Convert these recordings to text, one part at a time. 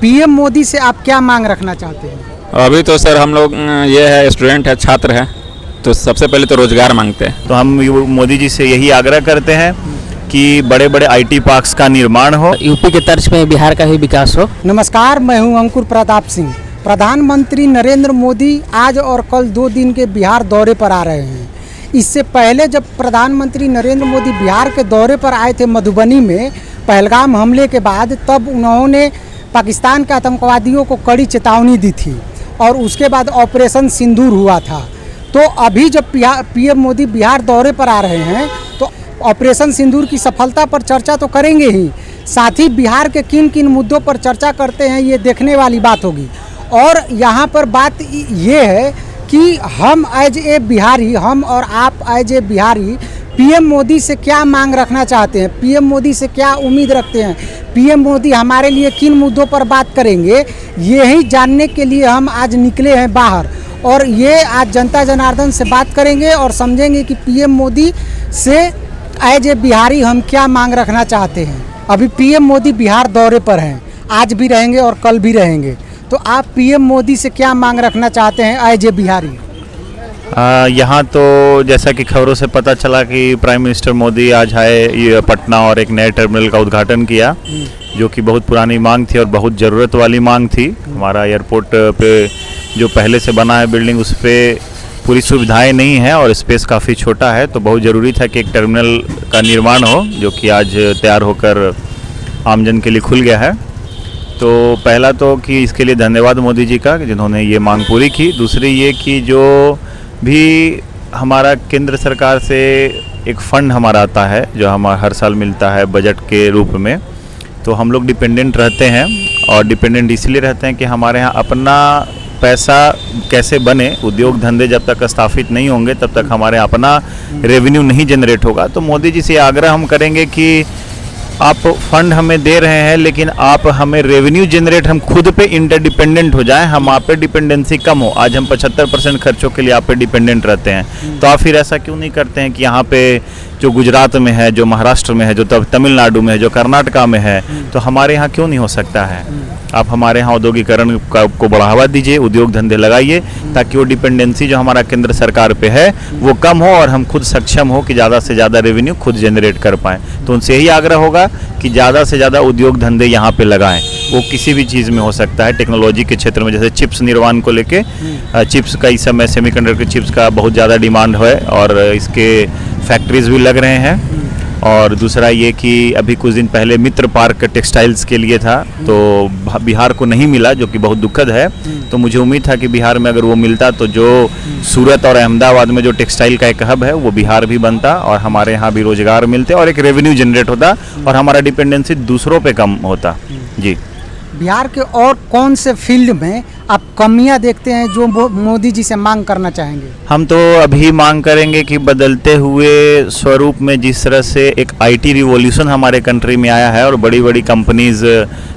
PM Modi से आप क्या मांग रखना चाहते हैं? अभी तो सर हम लोग ये है, स्टूडेंट है, छात्र है, तो सबसे पहले तो रोजगार मांगते हैं। तो हम मोदी जी से यही आग्रह करते हैं कि बड़े बड़े आईटी पार्क्स का निर्माण हो, यूपी के तर्ज पे बिहार का ही विकास हो। नमस्कार, मैं हूं अंकुर प्रताप सिंह। प्रधानमंत्री नरेंद्र मोदी आज और कल 2 दिन के बिहार दौरे पर आ रहे हैं। इससे पहले जब प्रधानमंत्री नरेंद्र मोदी बिहार के दौरे पर आए थे मधुबनी में पहलगाम हमले के बाद, तब उन्होंने पाकिस्तान के आतंकवादियों को कड़ी चेतावनी दी थी और उसके बाद ऑपरेशन सिंदूर हुआ था। तो अभी जब पीएम मोदी बिहार दौरे पर आ रहे हैं तो ऑपरेशन सिंदूर की सफलता पर चर्चा तो करेंगे ही, साथ ही बिहार के किन किन मुद्दों पर चर्चा करते हैं ये देखने वाली बात होगी। और यहाँ पर बात ये है कि हम एज ए बिहारी, हम और आप as a Bihari PM Modi से क्या मांग रखना चाहते हैं, पीएम मोदी से क्या उम्मीद रखते हैं, पीएम मोदी हमारे लिए किन मुद्दों पर बात करेंगे, यही जानने के लिए हम आज निकले हैं बाहर। और ये आज जनता जनार्दन से बात करेंगे और समझेंगे कि पीएम मोदी से एज ए बिहारी हम क्या मांग रखना चाहते हैं। अभी पीएम मोदी बिहार दौरे पर हैं, आज भी रहेंगे और कल भी रहेंगे, तो आप पीएम मोदी से क्या मांग रखना चाहते हैं एज ए बिहारी? यहाँ तो जैसा कि खबरों से पता चला कि प्राइम मिनिस्टर मोदी आज आए ये पटना और एक नए टर्मिनल का उद्घाटन किया, जो कि बहुत पुरानी मांग थी और बहुत ज़रूरत वाली मांग थी। हमारा एयरपोर्ट पे जो पहले से बना है बिल्डिंग, उस पर पूरी सुविधाएं नहीं है और स्पेस काफ़ी छोटा है, तो बहुत ज़रूरी था कि एक टर्मिनल का निर्माण हो, जो कि आज तैयार होकर आमजन के लिए खुल गया है। तो पहला तो कि इसके लिए धन्यवाद मोदी जी का, जिन्होंने ये मांग पूरी की। दूसरी ये कि जो भी हमारा केंद्र सरकार से एक फ़ंड हमारा आता है, जो हमारा हर साल मिलता है बजट के रूप में, तो हम लोग डिपेंडेंट रहते हैं। और डिपेंडेंट इसलिए रहते हैं कि हमारे यहाँ अपना पैसा कैसे बने, उद्योग धंधे जब तक स्थापित नहीं होंगे तब तक हमारे अपना रेवेन्यू नहीं जनरेट होगा। तो मोदी जी से आग्रह हम करेंगे कि आप फंड हमें दे रहे हैं, लेकिन आप हमें रेवेन्यू जनरेट, हम खुद पे इंटरडिपेंडेंट हो जाएं, हम आप पे डिपेंडेंसी कम हो। आज हम 75% खर्चों के लिए आप पे डिपेंडेंट रहते हैं, तो आप फिर ऐसा क्यों नहीं करते हैं कि यहाँ पे जो गुजरात में है, जो महाराष्ट्र में है, जो तमिलनाडु में है, जो कर्नाटका में है, तो हमारे यहाँ क्यों नहीं हो सकता है? आप हमारे यहाँ औद्योगिकरण को बढ़ावा दीजिए, उद्योग धंधे लगाइए, ताकि वो डिपेंडेंसी जो हमारा केंद्र सरकार पे है वो कम हो और हम खुद सक्षम हो कि ज़्यादा से ज़्यादा रेवेन्यू खुद जनरेट कर पाएँ। तो उनसे यही आग्रह होगा कि ज़्यादा से ज़्यादा उद्योग धंधे यहाँ पे लगाएं। वो किसी भी चीज़ में हो सकता है, टेक्नोलॉजी के क्षेत्र में, जैसे चिप्स निर्माण को लेके, चिप्स का इस समय सेमीकंडक्टर चिप्स का बहुत ज़्यादा डिमांड है और इसके फैक्ट्रीज भी लग रहे हैं। और दूसरा ये कि अभी कुछ दिन पहले मित्र पार्क टेक्सटाइल्स के लिए था, तो बिहार को नहीं मिला, जो कि बहुत दुखद है। तो मुझे उम्मीद था कि बिहार में अगर वो मिलता तो जो सूरत और अहमदाबाद में जो टेक्सटाइल का एक हब है वो बिहार भी बनता और हमारे यहाँ भी रोजगार मिलते और एक रेवेन्यू जनरेट होता और हमारा डिपेंडेंसी दूसरों पे कम होता। जी, बिहार के और कौन से फील्ड में आप कमियां देखते हैं जो मोदी जी से मांग करना चाहेंगे? हम तो अभी मांग करेंगे कि बदलते हुए स्वरूप में जिस तरह से एक आईटी रिवॉल्यूशन हमारे कंट्री में आया है और बड़ी बड़ी कंपनीज़,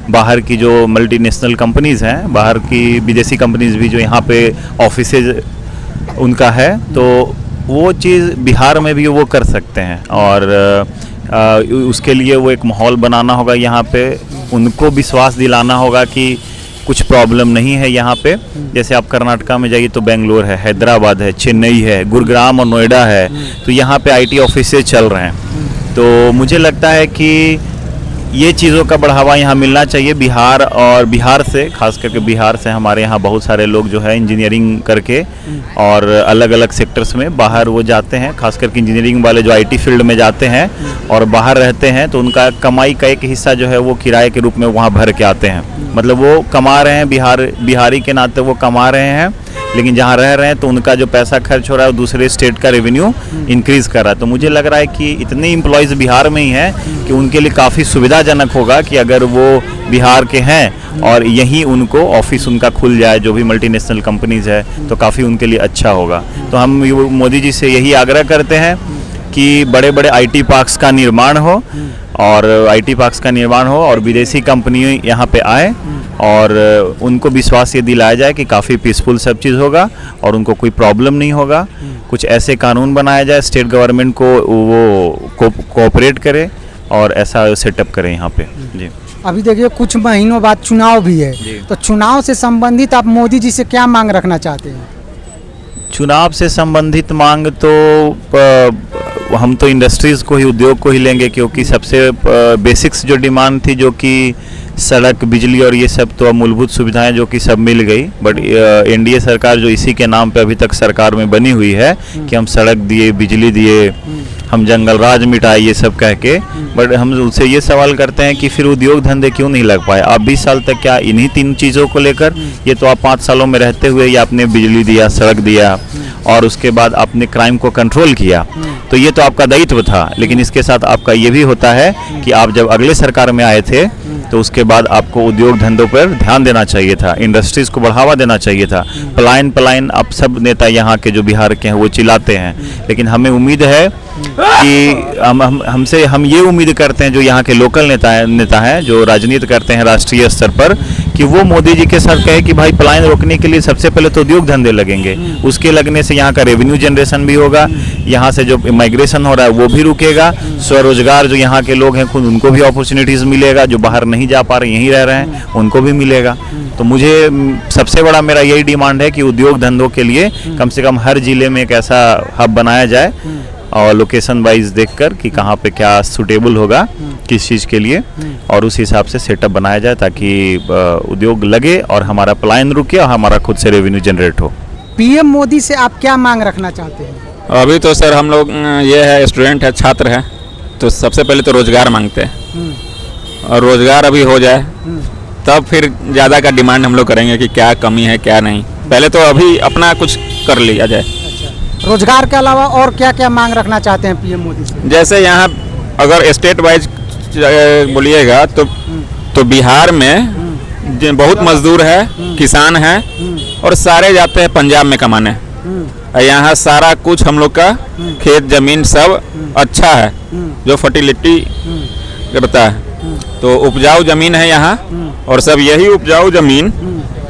बाहर की जो मल्टीनेशनल कंपनीज़ हैं, बाहर की विदेशी कंपनीज़ भी जो यहाँ पे ऑफिसेज उनका है, तो वो चीज़ बिहार में भी वो कर सकते हैं। और उसके लिए वो एक माहौल बनाना होगा, यहाँ पे उनको विश्वास दिलाना होगा कि कुछ प्रॉब्लम नहीं है यहाँ पे। जैसे आप कर्नाटका में जाइए तो बेंगलोर है, हैदराबाद है, चेन्नई है, गुरुग्राम और नोएडा है, तो यहाँ पे आईटी ऑफिसेज चल रहे हैं। तो मुझे लगता है कि ये चीज़ों का बढ़ावा यहाँ मिलना चाहिए बिहार, और बिहार से, खास करके बिहार से हमारे यहाँ बहुत सारे लोग जो है इंजीनियरिंग करके और अलग अलग सेक्टर्स में बाहर वो जाते हैं, खास करके इंजीनियरिंग वाले जो आईटी फील्ड में जाते हैं और बाहर रहते हैं, तो उनका कमाई का एक हिस्सा जो है वो किराए के रूप में वहाँ भर के आते हैं। मतलब वो कमा रहे हैं, बिहारी के नाते वो कमा रहे हैं, लेकिन जहाँ रह रहे हैं तो उनका जो पैसा खर्च हो रहा है वो दूसरे स्टेट का रेवेन्यू इंक्रीज़ कर रहा है। तो मुझे लग रहा है कि इतने एम्प्लॉयज़ बिहार में ही हैं कि उनके लिए काफ़ी सुविधाजनक होगा कि अगर वो बिहार के हैं और यहीं उनको ऑफिस उनका खुल जाए, जो भी मल्टीनेशनल कंपनीज़ है, तो काफ़ी उनके लिए अच्छा होगा। तो हम मोदी जी से यही आग्रह करते हैं कि बड़े बड़े आईटी पार्क्स का निर्माण हो और विदेशी कंपनी यहाँ पे आए और उनको विश्वास ये दिलाया जाए कि काफ़ी पीसफुल सब चीज़ होगा और उनको कोई प्रॉब्लम नहीं होगा। कुछ ऐसे कानून बनाया जाए, स्टेट गवर्नमेंट को वो कोऑपरेट करे और ऐसा सेटअप करें यहाँ पे। जी। अभी देखिए कुछ महीनों बाद चुनाव भी है, तो चुनाव से संबंधित आप मोदी जी से क्या मांग रखना चाहते हैं? चुनाव से संबंधित मांग तो हम तो इंडस्ट्रीज़ को ही, उद्योग को ही लेंगे, क्योंकि सबसे बेसिक्स जो डिमांड थी, जो कि सड़क, बिजली और ये सब तो मूलभूत सुविधाएं जो कि सब मिल गई। बट एनडीए सरकार जो इसी के नाम पे अभी तक सरकार में बनी हुई है कि हम सड़क दिए, बिजली दिए, हम जंगल राज मिटाए, ये सब कह के, बट हम उनसे ये सवाल करते हैं कि फिर उद्योग धंधे क्यों नहीं लग पाए? आप 20 साल तक क्या इन्हीं 3 चीज़ों को लेकर, ये तो आप 5 सालों में रहते हुए ये आपने बिजली दिया, सड़क दिया और उसके बाद आपने क्राइम को कंट्रोल किया, तो ये तो आपका दायित्व था। लेकिन इसके साथ आपका ये भी होता है कि आप जब अगले सरकार में आए थे तो उसके बाद आपको उद्योग धंधों पर ध्यान देना चाहिए था, इंडस्ट्रीज़ को बढ़ावा देना चाहिए था। पलायन आप सब नेता यहाँ के जो बिहार के हैं वो चिल्लाते हैं, लेकिन हमें उम्मीद है कि हम ये उम्मीद करते हैं जो यहाँ के लोकल नेता हैं जो राजनीति करते हैं राष्ट्रीय स्तर पर, कि वो मोदी जी के साथ कहे कि भाई पलायन रोकने के लिए सबसे पहले तो उद्योग धंधे लगेंगे, उसके लगने से यहाँ का रेवेन्यू जनरेशन भी होगा, यहाँ से जो माइग्रेशन हो रहा है वो भी रुकेगा, स्वरोजगार जो यहाँ के लोग हैं खुद उनको भी अपॉर्चुनिटीज़ मिलेगा, जो बाहर नहीं जा पा रहे यहीं रह रहे हैं उनको भी मिलेगा। तो मुझे सबसे बड़ा मेरा यही डिमांड है कि उद्योग धंधों के लिए कम से कम हर जिले में एक ऐसा हब बनाया जाए और लोकेशन वाइज देखकर कि कहाँ पे क्या सूटेबल होगा किस चीज़ के लिए, और उस हिसाब से सेटअप बनाया जाए ताकि उद्योग लगे और हमारा पलायन रुके और हमारा खुद से रेवेन्यू जनरेट हो। पीएम मोदी से आप क्या मांग रखना चाहते हैं? अभी तो सर हम लोग ये है, स्टूडेंट है, छात्र है, तो सबसे पहले तो रोज़गार मांगते हैं, और रोज़गार अभी हो जाए तब फिर ज़्यादा का डिमांड हम लोग करेंगे कि क्या कमी है क्या नहीं। पहले तो अभी अपना कुछ कर लिया जाए। रोजगार के अलावा और क्या क्या मांग रखना चाहते हैं पीएम मोदी से? जैसे यहाँ अगर स्टेट वाइज बोलिएगा तो बिहार में बहुत मजदूर है, किसान है, और सारे जाते हैं पंजाब में कमाने। यहाँ सारा कुछ हम लोग का खेत जमीन सब अच्छा है, जो फर्टिलिटी करता है, तो उपजाऊ जमीन है यहाँ, और सब यही उपजाऊ जमीन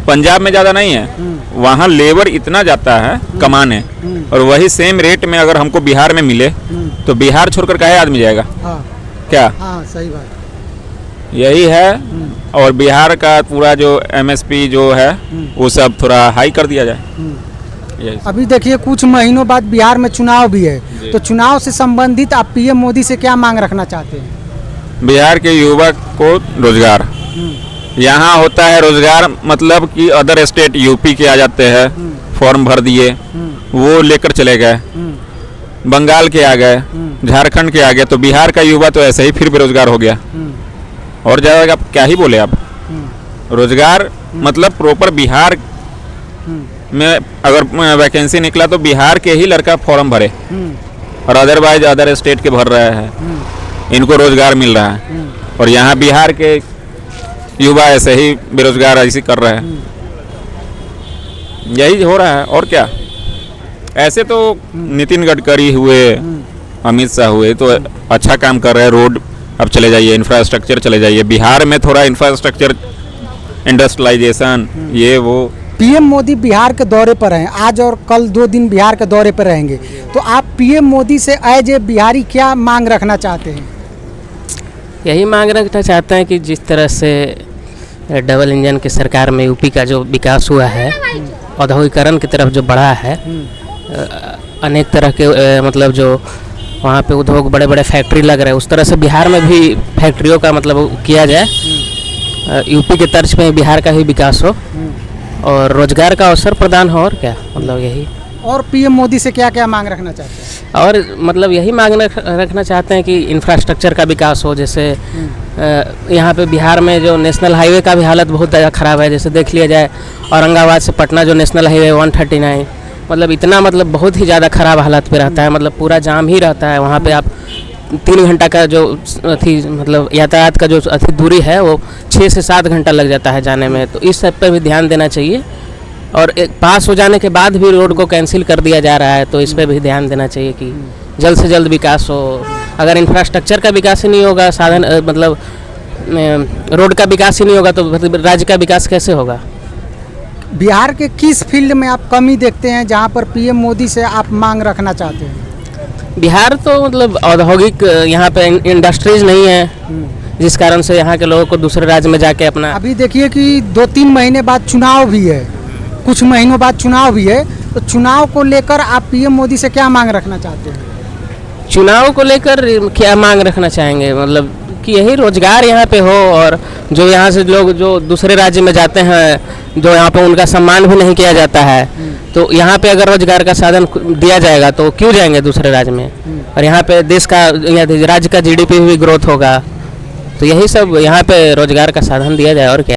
पंजाब में ज़्यादा नहीं है, वहाँ लेबर इतना जाता है कमाने, और वही सेम रेट में अगर हमको बिहार में मिले तो बिहार छोड़कर काहे आदमी जाएगा? क्या? हाँ, सही बात। यही है। और बिहार का पूरा जो एमएसपी जो है वो सब थोड़ा हाई कर दिया जाए। अभी देखिए कुछ महीनों बाद बिहार में चुनाव भी है, तो चुनाव से संबंधित आप पीएम मोदी से क्या मांग रखना चाहते हैं? बिहार के युवक को रोजगार, यहाँ होता है रोजगार मतलब कि अदर स्टेट यूपी के आ जाते हैं, फॉर्म भर दिए, वो लेकर चले गए, बंगाल के आ गए, झारखंड के आ गए, तो बिहार का युवा तो ऐसे ही फिर बेरोजगार हो गया। और ज़्यादा क्या ही बोले आप, रोजगार मतलब प्रॉपर बिहार में अगर वैकेंसी निकला तो बिहार के ही लड़का फॉर्म भरे, और अदरवाइज अदर स्टेट के भर रहे हैं, इनको रोजगार मिल रहा है, और यहाँ बिहार के युवा ऐसे ही बेरोजगार ऐसे कर रहे हैं। यही हो रहा है और क्या। ऐसे तो नितिन गडकरी हुए, अमित शाह हुए, तो अच्छा काम कर रहे हैं। रोड अब चले जाइए, इंफ्रास्ट्रक्चर चले जाइए, बिहार में थोड़ा इंफ्रास्ट्रक्चर, इंडस्ट्रियलाइजेशन, ये वो। पीएम मोदी बिहार के दौरे पर हैं, आज और कल 2 दिन बिहार के दौरे पर रहेंगे, तो आप पीएम मोदी से एज ए बिहारी क्या मांग रखना चाहते हैं? यही मांग रखना चाहते हैं कि जिस तरह से डबल इंजन की सरकार में यूपी का जो विकास हुआ है, औद्योगिकरण की तरफ जो बढ़ा है, अनेक तरह के मतलब जो वहाँ पे उद्योग, बड़े बड़े फैक्ट्री लग रहे हैं, उस तरह से बिहार में भी फैक्ट्रियों का मतलब किया जाए, यूपी के तर्ज पे बिहार का ही विकास हो और रोजगार का अवसर प्रदान हो, और क्या मतलब यही। और पीएम मोदी से क्या क्या मांग रखना चाहते हैं? और मतलब यही मांग रखना चाहते हैं कि इंफ्रास्ट्रक्चर का विकास हो। जैसे यहाँ पे बिहार में जो नेशनल हाईवे का भी हालत बहुत ज़्यादा ख़राब है। जैसे देख लिया जाए औरंगाबाद से पटना जो नेशनल हाईवे 139, मतलब इतना मतलब बहुत ही ज़्यादा ख़राब हालत पे रहता है, मतलब पूरा जाम ही रहता है। वहाँ पे आप 3 घंटा का जो अथी मतलब यातायात का जो अथी दूरी है वो 6 से 7 घंटा लग जाता है जाने में। तो इस सब पर भी ध्यान देना चाहिए। और एक पास हो जाने के बाद भी रोड को कैंसिल कर दिया जा रहा है, तो इस पर भी ध्यान देना चाहिए कि जल्द से जल्द विकास हो। अगर इंफ्रास्ट्रक्चर का विकास ही नहीं होगा, साधन मतलब रोड का विकास ही नहीं होगा, तो राज्य का विकास कैसे होगा? बिहार के किस फील्ड में आप कमी देखते हैं जहाँ पर पीएम मोदी से आप मांग रखना चाहते हैं? बिहार तो मतलब औद्योगिक यहाँ पे इंडस्ट्रीज नहीं है, जिस कारण से यहाँ के लोगों को दूसरे राज्य में जाके अपना अभी देखिए कि 2-3 महीने बाद चुनाव भी है, कुछ महीनों बाद चुनाव भी है, तो चुनाव को लेकर आप पीएम मोदी से क्या मांग रखना चाहते हैं? चुनाव को लेकर क्या मांग रखना चाहेंगे, मतलब कि यही रोजगार यहाँ पे हो, और जो यहाँ से लोग जो दूसरे राज्य में जाते हैं, जो यहाँ पे उनका सम्मान भी नहीं किया जाता है, तो यहाँ पे अगर रोजगार का साधन दिया जाएगा तो क्यों जाएंगे दूसरे राज्य में, और यहाँ पे देश का राज्य का जीडीपी भी ग्रोथ होगा। तो यही सब यहाँ पे रोजगार का साधन दिया जाए और क्या।